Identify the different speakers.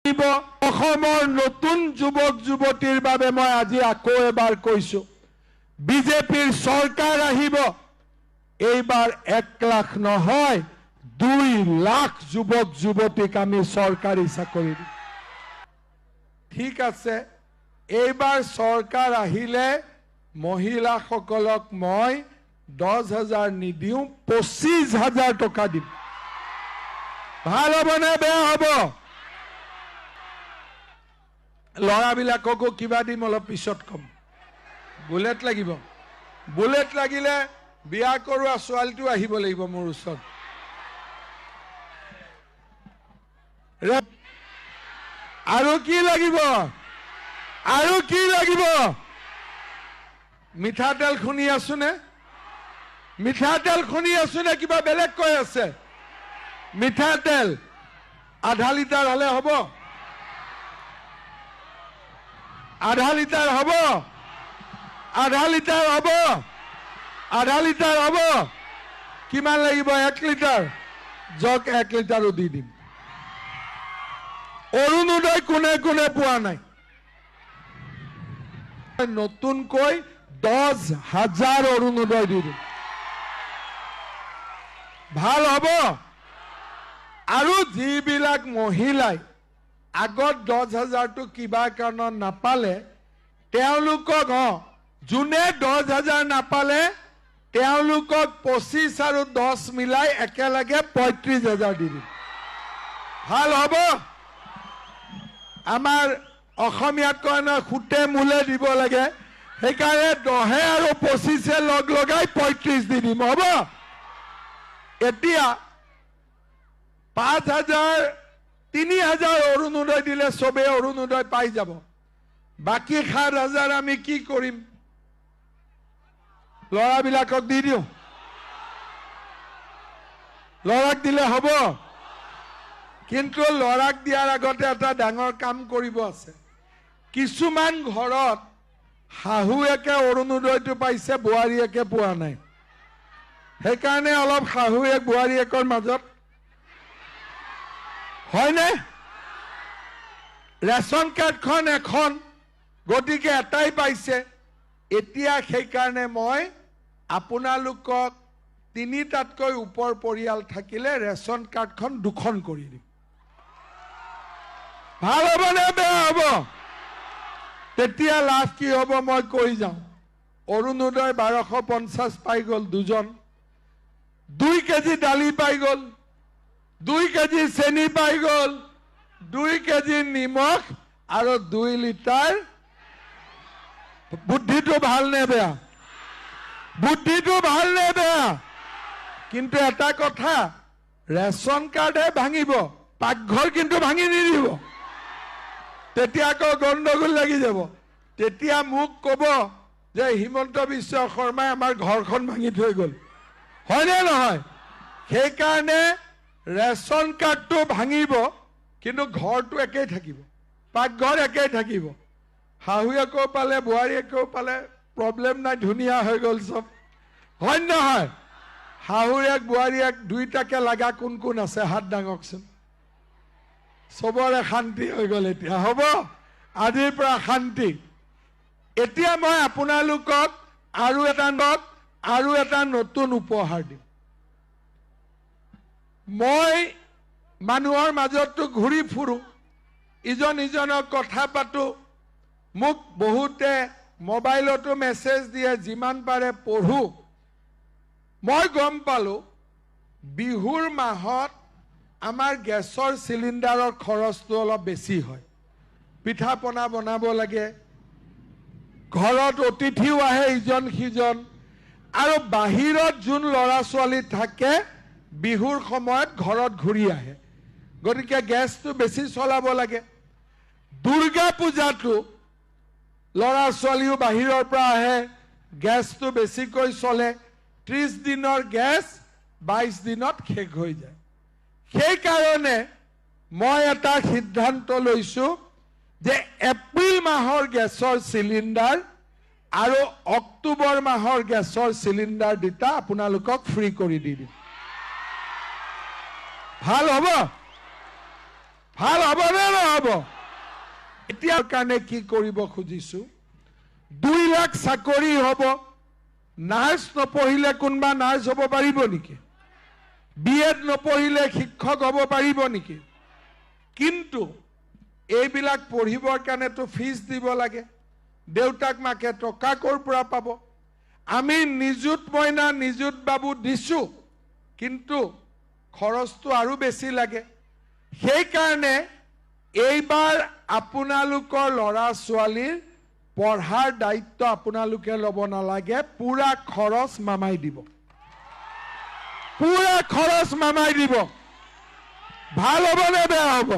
Speaker 1: নতুন যুৱক যুৱতীৰ বাবে মই আজি আকৌ এবাৰ কৈছো বিজেপিৰ চৰকাৰ আহিব এইবাৰ 1 লাখ নহয় 2 লাখ যুৱক যুৱতীক আমি চৰকাৰী চাকৰি দিম ঠিক আছে এইবাৰ চৰকাৰ আহিলে মহিলাসকলক মই 10,000 নিদিও 25,000 টকা দিম ভাল হ'বনে বেয়া হ'ব লৰাবিলাককো কিবা দিম অলপ পিছত কম বুলেট লাগিব বুলেট লাগিলে বিয়া কৰোৱা ছোৱালীটো আহিব লাগিব মোৰ ওচৰত আৰু কি লাগিব মিঠাতেল খুনি আছুনে কিবা বেলেগ কৈ আছে মিঠাতেল আধা লিটাৰ হলে হ'ব আধা লিটাৰ হ'ব কিমান লাগিব 1 লিটাৰ জক 1 লিটাৰো দি দিম অৰুণোদয় কোনে কোনে পোৱা নাই নতুনকৈ 10,000 অৰুণোদয় দি দিম ভাল হ'ব আৰু যিবিলাক মহিলাই আগত 10,000 টো কিবা কাৰণত নাপালে তেওঁলোকক যোনে 10,000 নাপালে তেওঁলোকক 25 আৰু 10 মিলাই একেলগে 35,000 দি দিম ভাল হ'ব আমাৰ অসমীয়াত কয় ন খুটে মূলে দিব লাগে সেইকাৰণে 10 আৰু 25 লগ লগাই 35 দি দিম হ'ব এতিয়া 5,000 3,000 অৰুণোদয় দিলে সবে অৰুণোদয় পাই যাব বাকি 7,000 আমি কি কৰিম লৰাবিলাকক দি দিও লৰাক দিলে হ'ব কিন্তু লৰাক দিয়াৰ আগতে এটা ডাঙৰ কাম কৰিব আছে কিছুমান ঘৰত শাহুৱেকে অৰুণোদয়টো পাইছে বোৱাৰীয়েকে পোৱা নাই সেইকাৰণে অলপ শাহুৱেক বোৱাৰীয়েকৰ মাজত হয়নে ৰেশন কাৰ্ডখন এখন গতিকে এটাই পাইছে এতিয়া সেইকাৰণে মই আপোনালোকক 3টাতকৈ ওপৰ পৰিয়াল থাকিলে ৰেশন কাৰ্ডখন 2খন কৰি দিম ভাল হ'বনে বেয়া হ'ব তেতিয়া লাভ কি হ'ব মই কৈ যাওঁ অৰুণোদয় 1250 পাই গ'ল দুজন 2 কেজি দালি পাই গ'ল 2 কেজি চেনি পাই গ'ল 2 কেজি নিমখ আৰু 2 লিটাৰ বুদ্ধিটো ভাল নে বেয়া কিন্তু এটা কথা ৰেশন কাৰ্ডে ভাঙিব পাকঘৰ কিন্তু ভাঙি নিদিব তেতিয়া আকৌ গণ্ডগোল লাগি যাব তেতিয়া মোক ক'ব যে হিমন্ত বিশ্ব শৰ্মাই আমাৰ ঘৰখন ভাঙি থৈ গ'ল হয়নে নহয় সেইকাৰণে ৰেশন কাৰ্ডটো ভাঙিব কিন্তু ঘৰটো একেই থাকিব পাকঘৰ একেই থাকিব শাহুৱেকো পালে বোৱাৰীয়েকো পালে প্ৰব্লেম নাই ধুনীয়া হৈ গ'ল সব হয় নহয় শাহুৱেক বোৱাৰীয়েক দুইটাকে লাগা কোন কোন আছে হাত দাঙকচোন সবৰে শান্তি হৈ গ'ল এতিয়া হ'ব আজিৰ পৰা শান্তি এতিয়া মই আপোনালোকক আৰু এটা নতুন উপহাৰ দিম মই মানুহৰ মাজতো ঘূৰি ফুৰো ইজন ইজনক কথা পাতো মোক বহুতে মোবাইলতো মেছেজ দিয়ে যিমান পাৰে পঢ়ো মই গম পালো বিহুৰ মাহত আমাৰ গেছৰ সিলিন্ডাৰৰ খৰচটো অলপ বেছি হয় পিঠা পনা বনাব লাগে ঘৰত অতিথিও আহে ইজন সিজন আৰু বাহিৰত যোন ল'ৰা ছোৱালী থাকে বিহুৰ সময়ত ঘৰত ঘূৰি আহে গতিকে গেছটো বেছি চলাব লাগে দুৰ্গা পূজাটো ল'ৰা ছোৱালীও বাহিৰৰ পৰা আহে গেছটো বেছিকৈ চলে 30 দিনৰ গেছ 22 দিনত শেষ হৈ যায় সেইকাৰণে মই এটা সিদ্ধান্ত লৈছো যে এপ্ৰিল মাহৰ গেছৰ সিলিন্ডাৰ আৰু অক্টোবৰ মাহৰ গেছৰ সিলিন্ডাৰ দুটা আপোনালোকক ফ্ৰী কৰি দি দিম ভাল হ'ব নে নহ'ব ইয়াৰ কাৰণে কি কৰিব খুজিছো 2 লাখ চাকৰি হ'ব নাৰ্ছ নপঢ়িলে কোনবা নাৰ্ছ হ'ব পাৰিব নেকি বিএড নপঢ়িলে শিক্ষক হ'ব পাৰিব নেকি কিন্তু এইবিলাক পঢ়িবৰ কাৰণেতো ফিজ দিব লাগে দেউতাক মাকে টকা কৰ পৰা পাব আমি নিযুত মইনা নিযুত বাবু দিছো কিন্তু খৰচটো আৰু বেছি লাগে সেই কাৰণে এইবাৰ আপোনালোকৰ লৰা ছোৱালীৰ পঢ়াৰ দায়িত্ব আপোনালোকে ল'ব নালাগে পুৰা খৰচ মামাই দিব পুৰা খৰচ মামাই দিব ভাল হ'ব নে বেয়া হ'ব